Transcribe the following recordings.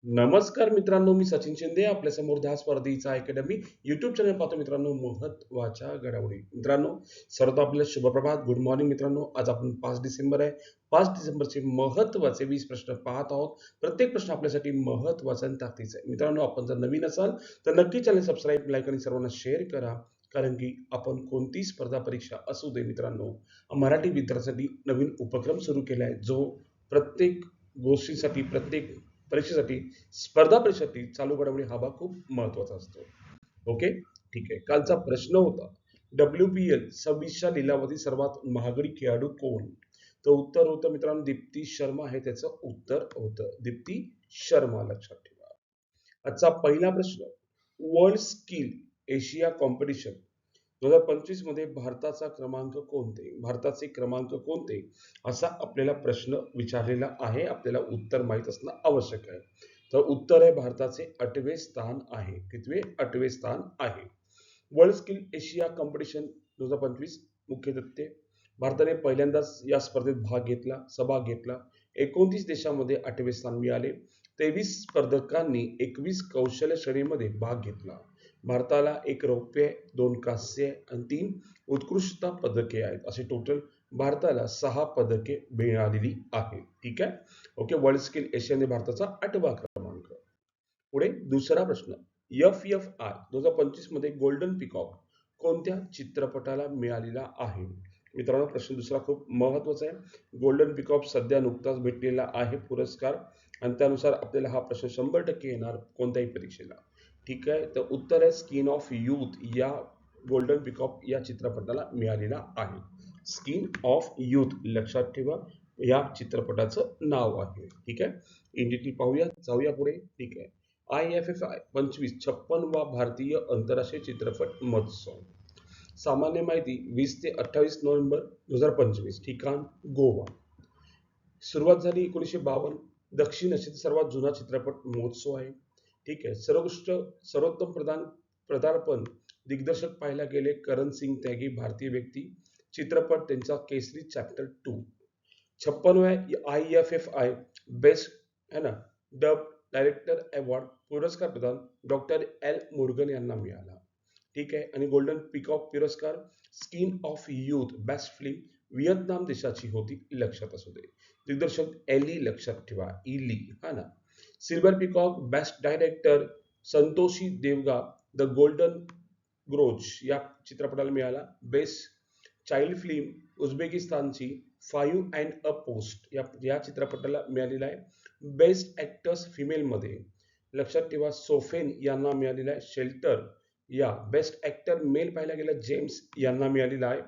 नमस्कार मित्रांनो, मी सचिन शिंदे आपल्या समोर ध्यास स्पर्धेचा अकॅडमी युट्यूब चॅनल पाहतो. मित्रांनो, महत्वाच्या घडामोडी. मित्रांनो, सर्वात आपल्याला शुभप्रभात, गुड मॉर्निंग. मित्रांनो, आज आपण 5 डिसेंबर आहे. 5 डिसेंबरचे महत्वाचे 20 प्रश्न पाहत आहोत. प्रत्येक प्रश्न आपल्यासाठी महत्वाचा आणि ताकदीचा आहे. मित्रांनो, आपण जर नवीन असाल तर नक्की चॅनल सबस्क्राईब, लाईक आणि सर्वांना शेअर करा. कारण की आपण कोणती स्पर्धा परीक्षा असू दे मित्रांनो, मराठी विद्यार्थ्यांसाठी नवीन उपक्रम सुरू केला आहे, जो प्रत्येक गोष्टीसाठी, प्रत्येक परीक्षेसाठी, स्पर्धा परीक्षेसाठी चालू घडामोडी हा भाग खूप महत्वाचा असतो. ओके, ठीक आहे. कालचा प्रश्न होता, WPL 26च्या लिलावातील सर्वात महागडी खेळाडू कोण? तर उत्तर होतं मित्रांनो दीप्ती शर्मा हे त्याचं उत्तर होतं. दीप्ती शर्मा, लक्षात ठेवा. आजचा पहिला प्रश्न, वर्ल्ड स्किल एशिया कॉम्पिटिशन 2025 मध्ये भारताचे क्रमांक कोणते असा आपल्याला प्रश्न विचारलेला आहे. आपल्याला उत्तर माहित असणं आवश्यक आहे. तर उत्तर आहे भारताचे 8वे स्थान आहे. कितवे? 8वे स्थान आहे. वर्ल्ड स्किल एशिया कॉम्पिटिशन 2025 मुख्य तथ्ये, भारताने पहिल्यांदाच या स्पर्धेत सहभाग घेतला. 29 देशांमध्ये 8वे स्थान मिळाले. 23 स्पर्धकांनी 21 कौशल्य श्रेणीमध्ये भाग घेतला. भारताला 1 रौप्य, 2 कांस्य आणि 3 उत्कृष्टता पदके आहेत. असे टोटल भारताला 6 पदके मिळालेली आहेत. ठीक आहे. ओके, वर्ल्ड स्किल एशियाने भारताचा 8वा क्रमांक. पुढे दुसरा प्रश्न, FFI 2025 मध्ये गोल्डन पिकॉक कोणत्या चित्रपटाला मिळालेला आहे? मित्रांनो, प्रश्न दुसरा खूप महत्वाचा आहे. गोल्डन पिकॉक सध्या नुकताच भेटलेला आहे पुरस्कार, आणि त्यानुसार आपल्याला हा प्रश्न 100% येणार कोणत्याही परीक्षेला. ठीक आहे. तर उत्तर आहे स्किन ऑफ यूथ या गोल्डन पिकॉक या चित्रपटाला मिळालेला आहे. स्किन ऑफ यूथ, लक्षात ठेवा, या चित्रपटाचं नाव आहे. ठीक आहे. इन डिटेल पाहूया, जाऊया पुढे. ठीक आहे. IFFI 56वा भारतीय आंतरराष्ट्रीय चित्रपट महोत्सव. सामान्य माहिती 20 ते 28 नोव्हेंबर 2025. ठिकाण गोवा. सुरुवात झाली 1952. दक्षिण आशियातील सर्वात जुना चित्रपट महोत्सव आहे. ठीक आहे. सर्वोत्तम पदार्पण दिग्दर्शक पाहायला गेले करण सिंग त्यागी, भारतीय व्यक्ती. चित्रपट त्यांचा केसरी चॅप्टर 2. 56व्या IFFI बेस्ट है ना डब डायरेक्टर अवॉर्ड पुरस्कार प्रदान डॉक्टर L मुरुगन यांना मिळाला. ठीक आहे. आणि गोल्डन पिकॉक पुरस्कार skin of youth best film Vietnam देशाची होती, लक्षात असू दे. दिग्दर्शक एली, लक्षात ठेवा, इली, हा ना. सिल्वर पिकॉक बेस्ट डायरेक्टर संतोषी देवगा द गोल्डन ग्रोज या चित्रपटाला मिळाला. बेस्ट चाइल्ड फिल्म उझबेकिस्तानची 5 अँड अ पोस्ट या चित्रपटाला मिळालेला आहे. बेस्ट ऍक्टर्स फिमेल मध्ये लक्षात ठेवा सोफेन यांना मिळालेला आहे. शेल्टर या बेस्ट ऍक्टर मेल पाहायला गेलं जेम्स यांना मिळालेला आहे.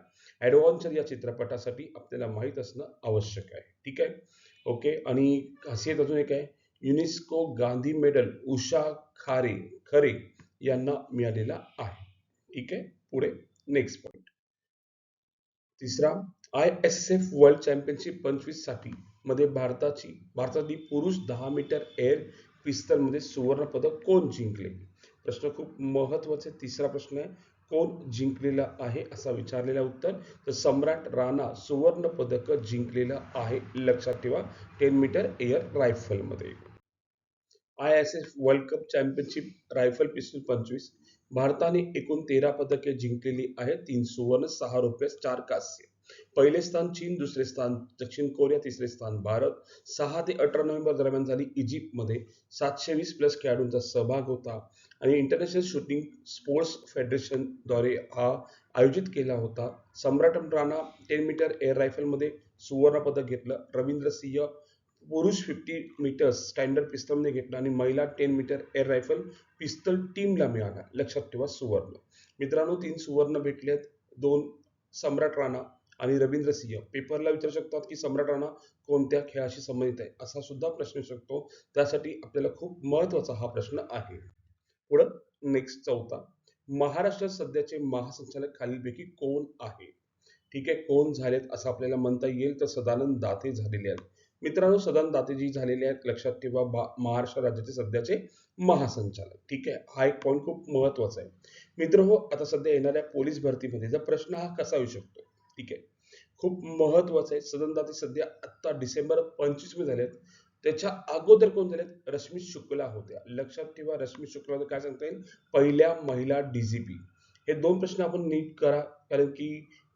ऍडव्हेंचर या चित्रपटासाठी आपल्याला माहित असणं आवश्यक आहे. ठीक आहे. ओके. आणि खासियत अजून एक आहे, युनेस्को गांधी मेडल उषा खरे यांना मिळालेला आहे. ठीक आहे. पुढे नेक्स्ट पॉइंट. तिसरा, ISSF वर्ल्ड चॅम्पियनशिप 25 साठी मध्ये भारताची पुरुष 10 मीटर एअर पिस्तल मध्ये सुवर्ण पदक कोण जिंकले? प्रश्न खूप महत्वाचा. तिसरा प्रश्न आहे, कोण जिंकलेला आहे असा विचारलेला. उत्तर तर सम्राट राणा सुवर्ण पदक जिंकलेला आहे, लक्षात ठेवा, 10 मीटर एअर रायफल मध्ये. ISS world cup championship rifle पिस्तूल 25, भारताने एकूण 13 पदके जिंकलेली आहेत. 3 सुवर्ण, 6 रौप्य, 4 कांस्य. पहिले स्थान चीन, दुसरे स्थान दक्षिण कोरिया, तिसरे स्थान भारत. 6 ते 18 नोव्हेंबर दरम्यान झाली इजिप्तमध्ये. 720 प्लस खेळाडूंचा सहभाग होता आणि इंटरनॅशनल शूटिंग स्पोर्ट्स फेडरेशन द्वारे हा आयोजित केला होता. सम्राट राणा 10 मीटर एअर रायफलमध्ये सुवर्ण पदक घेतलं. रवींद्र सिंह पुरुष 50 मीटर स्टँडर्ड पिस्तलने घेतला आणि महिला 10 मीटर एअर रायफल पिस्तल टीमला मिळाला, लक्षात ठेवा, सुवर्ण. मित्रांनो, 3 सुवर्ण भेटलेत, 2 सम्राट राणा आणि रवींद्र सिंह. पेपरला विचारू शकतात की सम्राट राणा कोणत्या खेळाशी संबंधित आहे असा सुद्धा प्रश्न येऊ शकतो. त्यासाठी आपल्याला खूप महत्वाचा हा प्रश्न आहे. पुढं नेक्स्ट चौथा, महाराष्ट्र सध्याचे महासंचालक खालीलपैकी कोण आहे? ठीक आहे. कोण झालेत असं आपल्याला म्हणता येईल तर सदानंद दाते झालेले आहेत. मित्रांनो, सदानंद दाते जी झालेले आहेत, लक्षात ठेवा, महाराष्ट्र राज्याचे सध्याचे महासंचालक. ठीक आहे. हा एक पॉईंट खूप महत्वाचा आहे. मित्र आता सध्या येणाऱ्या पोलीस भरतीमध्ये जर प्रश्न हा कसा येऊ शकतो, ठीक आहे, खूप महत्वाचं आहे. सदानंद दाते सध्या आता डिसेंबर 25 मध्ये झालेत. त्याच्या अगोदर कोण झाले? रश्मी शुक्ला होत्या. लक्षात ठेवा, रश्मी शुक्ला काय सांगता येईल? पहिल्या महिला डीजीपी. हे दोन प्रश्न आपण नीट करा, कारण की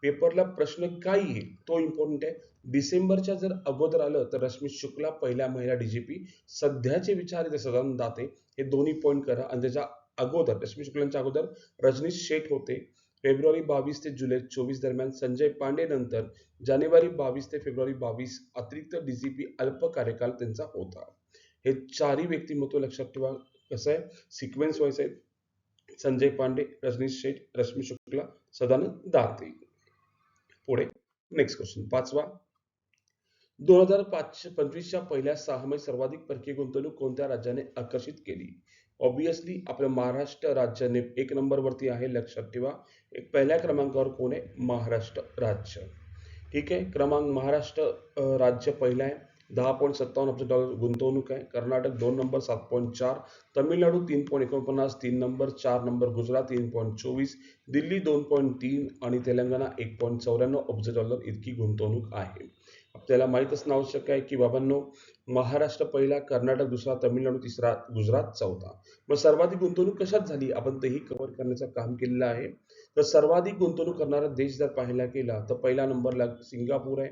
पेपरला प्रश्न काय येईल तो इम्पॉर्टंट आहे. डिसेंबरच्या जर अगोदर आलं तर रश्मी शुक्ला पहिल्या महिला डीजीपी, सध्याचे विचार सदानंद दाते, हे दोन्ही पॉईंट करा. आणि त्याच्या अगोदर, रश्मी शुक्लांच्या अगोदर रजनीश शेठ होते. फेब्रुवारी 22 ते जुलै 24 दरम्यान. संजय पांडे नंतर जानेवारी 22 ते फेब्रुवारी 22 अतिरिक्त डीजीपी, अल्प कार्यकाल त्यांचा होता. हे चारही व्यक्तिमत्व लक्षात ठेवा. कसं आहे, सिक्वेन्स वाईज आहे. संजय पांडे, रजनीश शेठ, रश्मी शुक्ला, सदानंद दाते. पुढे नेक्स्ट क्वेश्चन, पाचवा. 2025च्या पहिल्या सहामाही सर्वाधिक परकीय गुंतवणूक कोणत्या राज्याने आकर्षित केली? ऑब्विसली आपल्या महाराष्ट्र राज्याने एक नंबरवरती आहे. लक्षात ठेवा, एक पहिल्या क्रमांकावर कोण आहे? महाराष्ट्र राज्य. ठीक आहे, क्रमांक महाराष्ट्र राज्य पहिला आहे, 10.57 अब्ज डॉलर गुंतवणूक आहे. Karnataka 2 number 7.4, Tamil Nadu 3.49, 3 number, 4 number Gujarat 3.24, Delhi 2.3 आणि तेलंगणा 1.94 अब्ज डॉलर इतकी गुंतवणूक आहे. आपल्याला माहित असणं आवश्यक आहे की बाबांनो, महाराष्ट्र पहिला, कर्नाटक दुसरा, तामिळनाडू तिसरा, गुजरात चौथा. मग सर्वाधिक गुंतवणूक कशात झाली आपण तेही कव्हर करण्याचं काम केलेलं आहे. तर सर्वाधिक गुंतवणूक करणारा देश जर पाहायला गेला तर पहिल्या नंबरला सिंगापूर आहे,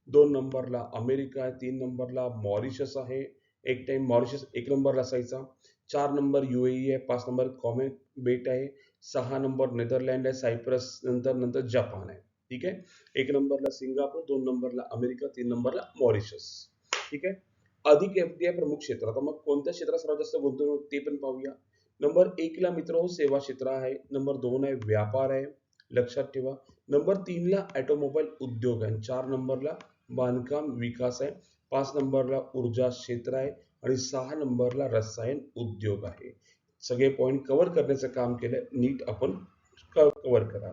2 नंबरला अमेरिका आहे, 3 नंबरला मॉरिशस आहे. एक टाइम मॉरिशस एक नंबरला असायचा. 4 नंबर UAE आहे, 5 नंबर कॉमेट बेट आहे, 6 नंबर नेदरलँड आहे, सायप्रस नंतर नंतर जपान आहे. ठीक आहे, एक नंबरला सिंगापूर, 2 नंबरला अमेरिका, 3 नंबरला मॉरिशस. ठीक आहे, अधिक FDI प्रमुख क्षेत्र. आता मग कोणत्या क्षेत्रात सर्वात जास्त गुंतवणूक ते पण पाहूया. नंबर 1 ला मित्र सेवा क्षेत्र आहे, नंबर 2 आहे व्यापार आहे. लक्षात ठेवा, नंबर 3 ला ऑटोमोबाईल उद्योग आहे, 4 नंबरला बांधकाम विकास आहे, 5 नंबरला ऊर्जा क्षेत्र आहे आणि 6 नंबरला रसायन उद्योग आहे. सगळे पॉइंट कव्हर करण्याचं काम केलं, नीट आपण कव्हर करा.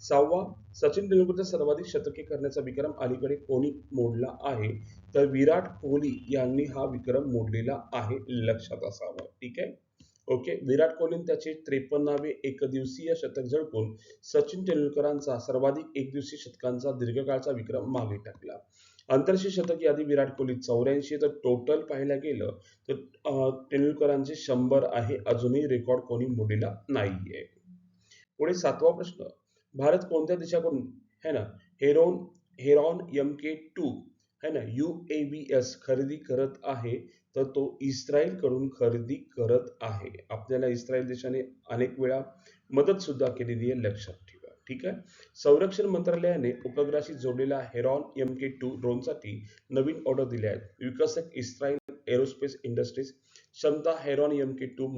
6वा, सचिन तेंडुलकरचा सर्वाधिक शतके करण्याचा विक्रम अलीकडे कोणी मोडला आहे? तर विराट कोहली यांनी हा विक्रम मोडलेला आहे, लक्षात असावं. ठीक आहे, ओके. विराट कोहलीने त्याचे 53वे एकदिवसीय शतक झळकून सचिन तेंडुलकरांचा सर्वाधिक एकदिवसीय शतकांचा दीर्घकाळचा विक्रम मागे टाकला. आंतरराष्ट्रीय शतक यादी विराट कोहली 84, तर टोटल पाहायला गेलं तर तेंडुलकरांचे 100 आहे. अजूनही रेकॉर्ड कोणी मोडलेला नाहीये. पुढे 7वा प्रश्न, भारत कोणत्या देशाकडून है ना हेरॉन हेरॉन MK2 है ना UAVs खरेदी करत आहे? तर तो इस्रायल कडून खरेदी करत आहे. आपल्याला इस्रायल देशाने अनेक वेळा मदत सुद्धा केलेली आहे, लक्षात ठेवा. ठीक आहे, संरक्षण मंत्रालयाने उपग्रहाशी जोडलेल्या हेरॉन MK2 ड्रोनसाठी नवीन ऑर्डर दिल्या आहेत. विकसक इस्रायल एरोस्पेस इंडस्ट्रीज. क्षमता हेरॉन MK2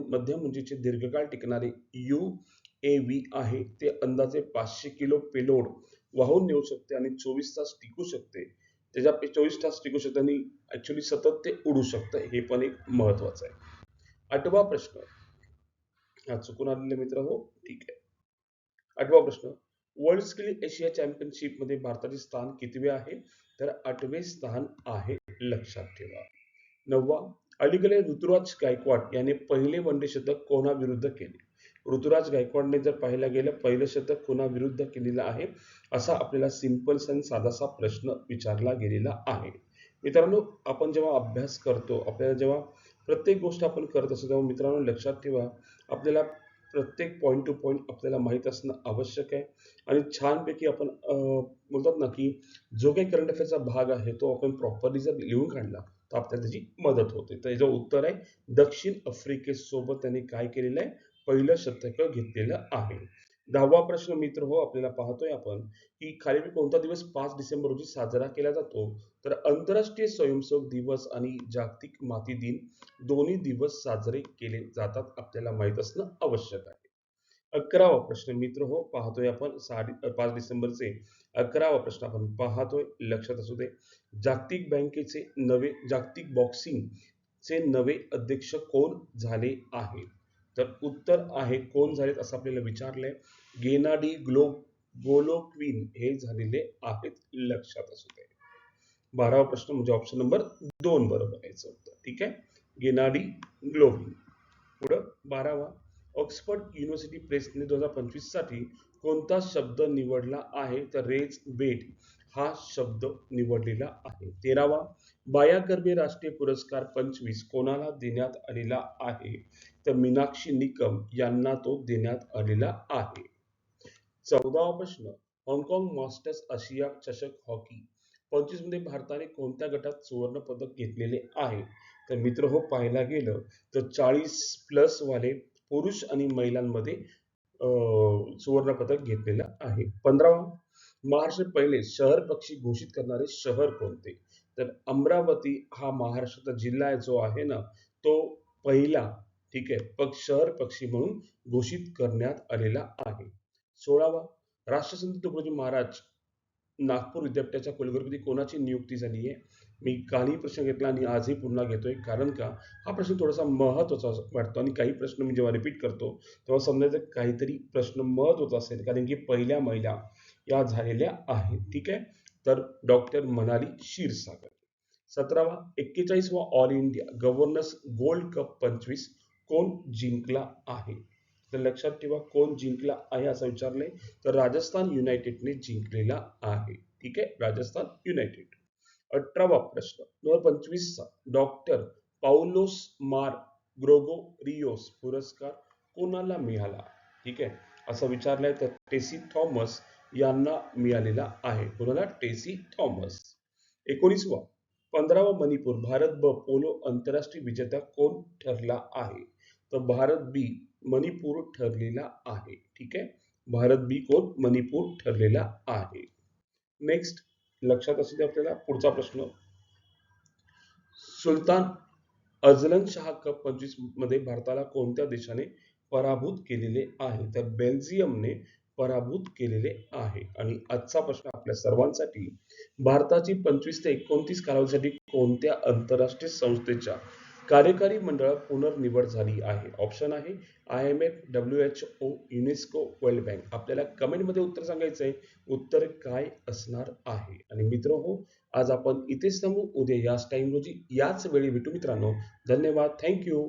मध्यम उंचीचे दीर्घकाळ टिकणारे UAV आहे. ते अंदाजे 500 किलो पेलोड वाहून नेऊ शकते आणि 24 तास टिकू शकते. त्याच्या 24 तास टिकू शकते आणि ऍक्च्युली सतत ते उडू शकतं, हे पण एक महत्वाचं आहे. 8वा प्रश्न, हा चुकून आलेले मित्र हो, ठीक आहे. 8वा प्रश्न, वर्ल्ड स्किल एशिया चॅम्पियनशिप मध्ये भारताचे स्थान कितवे आहे? तर 8वे स्थान आहे, लक्षात ठेवा. 9वा, अलीकडे ऋतुराज गायकवाड याने पहिले वनडे शतक कोणाविरुद्ध केले? ऋतुराज गायकवाडने जर पाहायला गेलं पहिलं शतक कोणाविरुद्ध केलेलं आहे, असा आपल्याला सिंपल आणि साधासा प्रश्न विचारला गेलेला आहे. मित्रांनो, आपण जेव्हा अभ्यास करतो, आपल्याला जेव्हा प्रत्येक गोष्ट आपण करत असतो, तेव्हा मित्रांनो लक्षात ठेवा, आपल्याला प्रत्येक पॉईंट टू पॉईंट आपल्याला माहित असणं आवश्यक आहे. आणि छानपैकी आपण बोलतात ना की जो काही करंट अफेअरचा भाग आहे तो आपण प्रॉपरली जर लिहून काढला तर आपल्याला त्याची मदत होते. तर याचं उत्तर आहे दक्षिण आफ्रिकेसोबत त्यांनी काय केलेलं आहे? पहिलं शतक घेतलेलं आहे. 10वा प्रश्न मित्र हो, आपल्याला पाहतोय आपण की खालील कोणता दिवस 5 डिसेंबर रोजी साजरा केला जातो? तर आंतरराष्ट्रीय स्वयंसेवक दिवस आणि जागतिक माती दिन दोन्ही दिवस साजरे केले जातात, आपल्याला माहित असणं आवश्यक आहे. 11वा प्रश्न मित्र हो, पाहतोय आपण 5 डिसेंबरचे 11वा प्रश्न आपण पाहतोय, लक्षात असू दे. जागतिक बॉक्सिंग चे नवे अध्यक्ष कोण झाले आहे? तर उत्तर आहे कोण झालेत असं आपल्याला विचारलंय. गेनाडी गोलोक्विन हे झालेले आहेत, लक्षात असू दे. 12वा प्रश्न म्हणजे ऑप्शन नंबर 2 बरोबर याचं उत्तर. ठीक आहे, गेनाडी ग्लोविन. पुढं 12वा, ऑक्सफर्ड युनिव्हर्सिटी प्रेसने 2025 साठी कोणता शब्द निवडला आहे? तर रेज बेट हा शब्द निवडलेला आहे. 13वा बायाकर्मे राष्ट्रीय पुरस्कार 25 कोणाला देण्यात आलेला आहे? तर मीनाक्षी निकम यांना तो देण्यात आलेला आहे. 14वा प्रश्न हाँगकाँग मास्टर्स आशिया चषक हॉकी 25 मध्ये भारताने कोणत्या गटात सुवर्ण पदक घेतलेले आहे? तर मित्र हो पाहायला गेलं तर 40+ वाले पुरुष आणि महिलांमध्ये सुवर्ण पदक घेतलेलं आहे. 15वा महाराष्ट्र पहिले शहर पक्षी घोषित करणारे शहर कोणते? तर अमरावती हा महाराष्ट्राचा जिल्हा जो आहे ना तो पहिला ठीक आहे शहर पक्षी म्हणून घोषित करण्यात आलेला आहे. 16वा राष्ट्रसंत तुकडोजी महाराज नागपूर विद्यापीठाच्या कुलगुरुपदी कोणाची नियुक्ती झाली आहे? मी कालही प्रश्न घेतला आणि आजही पुन्हा घेतोय कारण का हा प्रश्न थोडासा महत्वाचा वाटतो आणि काही प्रश्न मी जेव्हा रिपीट करतो तेव्हा समजायचं काहीतरी प्रश्न महत्वाचा असेल कारण की पहिल्या महिला या झालेल्या आहेत. ठीक आहे, तर डॉक्टर मनाली क्षीरसागर. 17वा 41वा all India governors gold cup 25 कोण जिंकला आहे? तर लक्षात ठेवा कोण जिंकला आहे असं विचारलंय तर राजस्थान युनायटेडने जिंकलेला आहे. ठीक आहे, राजस्थान युनायटेड. 18वा प्रश्न 2025 चा डॉक्टर पाउलोस मार ग्रोगोरियोस पुरस्कार कोणाला मिळाला? ठीक आहे, असं विचारलंय तर टेसी थॉमस यांना मिळालेला आहे. कोणाला? टेसी थॉमस. 19वा 15वा मणिपूर भारत ब पोलो आंतरराष्ट्रीय विजेता कोण ठरला आहे? तर भारत बी मणिपूर ठरलेला आहे. ठीक आहे, भारत बी कोण? मणिपूर ठरलेला आहे. नेक्स्ट लक्षात असू दे आपल्याला पुढचा प्रश्न सुलतान अझलन शाह कप 25 मध्ये भारताला कोणत्या देशाने पराभूत केलेले आहे? तर बेल्जियमने पराभूत केलेले आहे. आणि आजचा प्रश्न आपल्या सर्वांसाठी भारताची 25 ते 29 कालावधीसाठी कोणत्या आंतरराष्ट्रीय संस्थेच्या कार्यकारी मंडळात पुनर्निवड झाली आहे? ऑप्शन आहे IMF, WHO, UNESCO, world bank. आपल्याला कमेंटमध्ये उत्तर सांगायचं आहे उत्तर काय असणार आहे. आणि मित्र हो आज आपण इथेच थांबू. उद्या याच टाइम रोजी याच वेळी भेटू मित्रांनो. धन्यवाद. थँक्यू.